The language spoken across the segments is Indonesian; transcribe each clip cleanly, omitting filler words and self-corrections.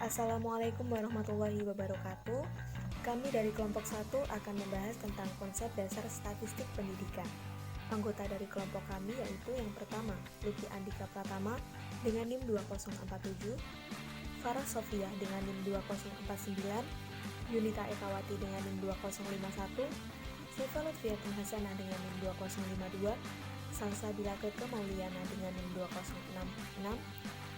Assalamualaikum warahmatullahi wabarakatuh. Kami dari kelompok 1 akan membahas tentang konsep dasar statistik pendidikan. Anggota dari kelompok kami yaitu yang pertama, Luki Andika Pratama dengan NIM 2047, Farah Sofia dengan NIM 2049, Yunita Ekawati dengan NIM 2051, Siva Lutfiatin Hasanah dengan NIM 2052, Salsabila Keke Mauliana dengan NIM 2066,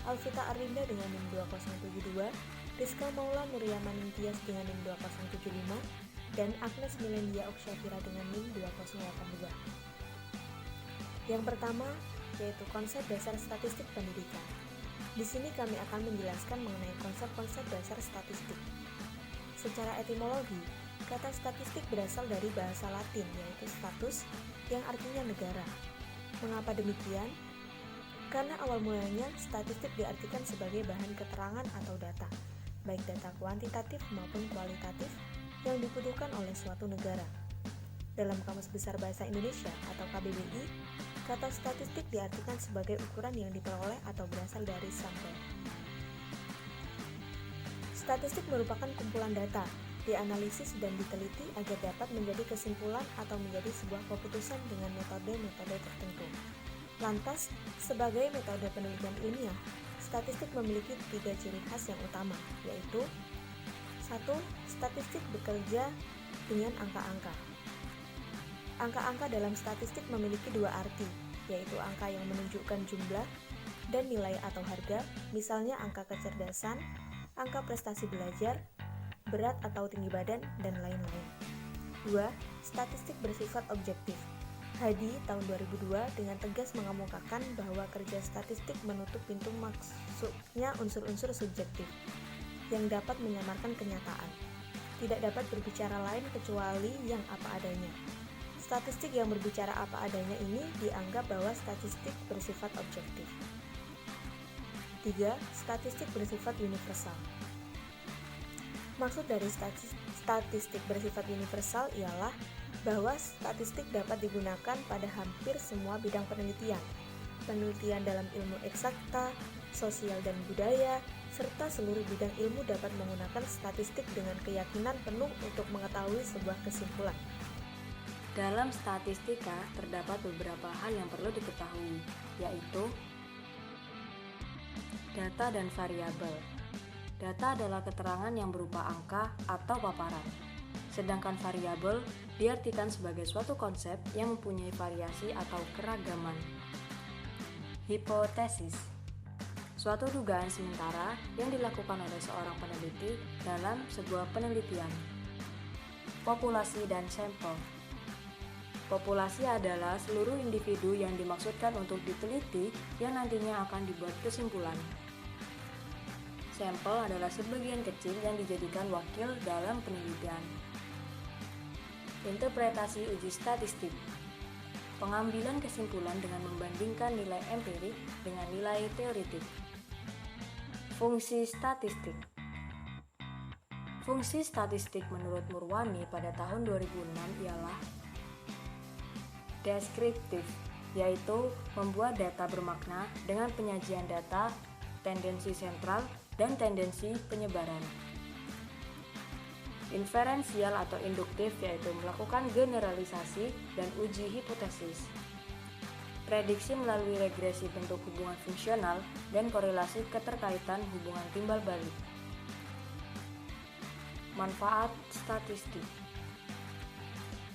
Alvita Arlinda dengan NIM 2072, Rizka Maula Nuryama Ningtyas dengan NIM 2075, dan Agnes Milendia Oksyafira dengan NIM 2082. Yang pertama, yaitu konsep dasar statistik pendidikan. Di sini kami akan menjelaskan mengenai konsep-konsep dasar statistik. Secara etimologi, kata statistik berasal dari bahasa Latin, yaitu status, yang artinya negara. Mengapa demikian? Karena awal mulanya statistik diartikan sebagai bahan keterangan atau data, baik data kuantitatif maupun kualitatif yang dibutuhkan oleh suatu negara. Dalam Kamus Besar Bahasa Indonesia atau KBBI, kata statistik diartikan sebagai ukuran yang diperoleh atau berasal dari sampel. Statistik merupakan kumpulan data, dianalisis dan diteliti agar dapat menjadi kesimpulan atau menjadi sebuah keputusan dengan metode-metode tertentu. Lantas, sebagai metode penelitian ilmiah, statistik memiliki 3 ciri khas yang utama, yaitu 1. Statistik bekerja dengan angka-angka. Angka-angka dalam statistik memiliki 2 arti, yaitu angka yang menunjukkan jumlah dan nilai atau harga, misalnya angka kecerdasan, angka prestasi belajar, berat atau tinggi badan, dan lain-lain. 2. Statistik bersifat objektif. Hadi tahun 2002 dengan tegas mengemukakan bahwa kerja statistik menutup pintu masuknya unsur-unsur subjektif yang dapat menyamarkan kenyataan. Tidak dapat berbicara lain kecuali yang apa adanya. Statistik yang berbicara apa adanya ini dianggap bahwa statistik bersifat objektif. 3. Statistik bersifat universal. Maksud dari statistik bersifat universal ialah bahwa statistik dapat digunakan pada hampir semua bidang penelitian. Penelitian dalam ilmu eksakta, sosial dan budaya, serta seluruh bidang ilmu dapat menggunakan statistik dengan keyakinan penuh untuk mengetahui sebuah kesimpulan. Dalam statistika terdapat beberapa hal yang perlu diketahui, yaitu data dan variabel. Data adalah keterangan yang berupa angka atau paparan. Sedangkan variabel diartikan sebagai suatu konsep yang mempunyai variasi atau keragaman. Hipotesis, suatu dugaan sementara yang dilakukan oleh seorang peneliti dalam sebuah penelitian. Populasi dan sampel. Populasi adalah seluruh individu yang dimaksudkan untuk diteliti yang nantinya akan dibuat kesimpulan. Sampel adalah sebagian kecil yang dijadikan wakil dalam penelitian. Interpretasi uji statistik, pengambilan kesimpulan dengan membandingkan nilai empirik dengan nilai teoritik. Fungsi statistik. Fungsi statistik menurut Murwani pada tahun 2006 ialah deskriptif, yaitu membuat data bermakna dengan penyajian data, tendensi sentral, dan tendensi penyebaran. Inferensial atau induktif, yaitu melakukan generalisasi dan uji hipotesis. Prediksi melalui regresi bentuk hubungan fungsional dan korelasi keterkaitan hubungan timbal balik. Manfaat statistik.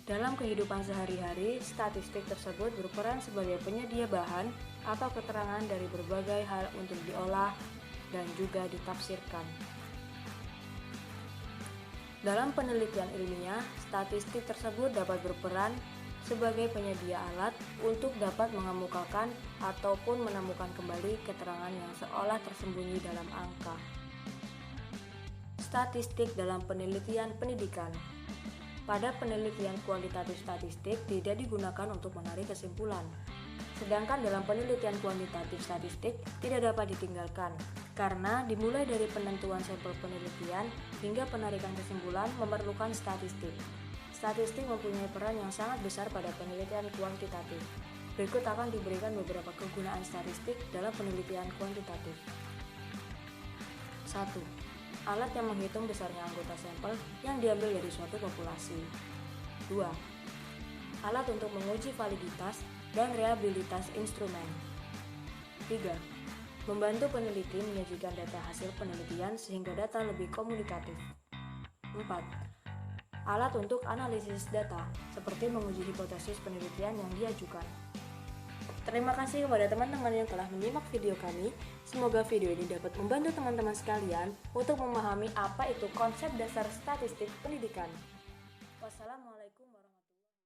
Dalam kehidupan sehari-hari, statistik tersebut berperan sebagai penyedia bahan atau keterangan dari berbagai hal untuk diolah dan juga ditafsirkan. Dalam penelitian ilmiah, statistik tersebut dapat berperan sebagai penyedia alat untuk dapat mengemukakan ataupun menemukan kembali keterangan yang seolah tersembunyi dalam angka. Statistik dalam penelitian pendidikan. Pada penelitian kualitatif statistik tidak digunakan untuk menarik kesimpulan. Sedangkan dalam penelitian kuantitatif statistik tidak dapat ditinggalkan, karena dimulai dari penentuan sampel penelitian hingga penarikan kesimpulan memerlukan statistik. Statistik mempunyai peran yang sangat besar pada penelitian kuantitatif. Berikut akan diberikan beberapa kegunaan statistik dalam penelitian kuantitatif. 1. alat yang menghitung besarnya anggota sampel yang diambil dari suatu populasi. 2. Alat untuk menguji validitas dan reliabilitas instrumen. 3. Membantu peneliti menyajikan data hasil penelitian sehingga data lebih komunikatif. 4. Alat untuk analisis data, seperti menguji hipotesis penelitian yang diajukan. Terima kasih kepada teman-teman yang telah menyimak video kami. Semoga video ini dapat membantu teman-teman sekalian untuk memahami apa itu konsep dasar statistik pendidikan. Wassalamualaikum.